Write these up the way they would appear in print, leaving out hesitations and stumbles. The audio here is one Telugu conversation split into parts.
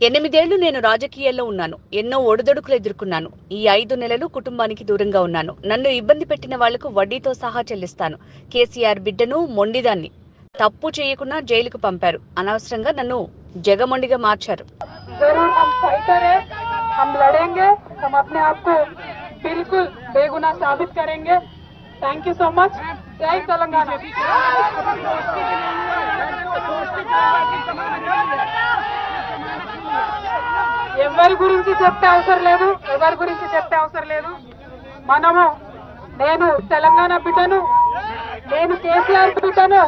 8 ఏళ్లు నేను రాజకీయాల్లో ఉన్నాను. ఎన్నో ఒడిదొడుకులు ఎదుర్కొన్నాను. ఈ 5 నెలలు కుటుంబానికి దూరంగా ఉన్నాను. నన్ను ఇబ్బంది పెట్టిన వాళ్లకు వడ్డీతో సహా చెల్లిస్తాను. కేసీఆర్ బిడ్డను మొండిదాన్ని. తప్పు చేయకుండా జైలుకు పంపారు. అనవసరంగా నన్ను జగమొండిగా మార్చారు. जरूर हम फाइटर है, हम लड़ेंगे, हम अपने आप को बिल्कुल बेगुनाह साबित करेंगे। Thank you so much. जय तेलंगाना। ఎవరి గురించి చెప్పే అవసరం లేదు, మనము నేను తెలంగాణ బిడ్డను, నేను కేసీఆర్ బిడ్డను,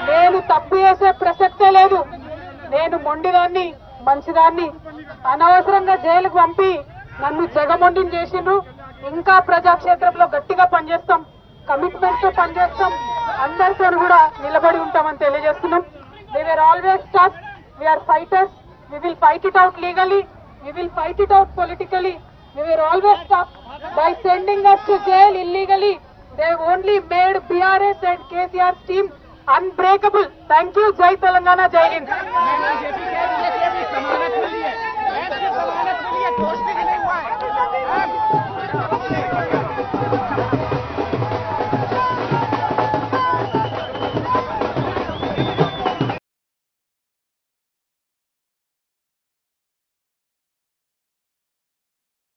నేను తప్పు చేసే ప్రసక్తే లేదు. నేను మొండిదాన్ని, మంచిదాన్ని. అనవసరంగా జైలుకు పంపి నన్ను జగమొండిని చేసిండ్రు. ఇంకా ప్రజాక్షేత్రంలో గట్టిగా పనిచేస్తాం, కమిట్మెంట్ తో పనిచేస్తాం, అందరితో కూడా నిలబడి ఉంటామని తెలియజేస్తున్నాం. We were always tough. We are fighters. We will fight it out legally. We will fight it out politically. We were always tough. By sending us to jail illegally, they only made BRS and KCR's team unbreakable. Thank you. Jai Telangana, Jai Hind.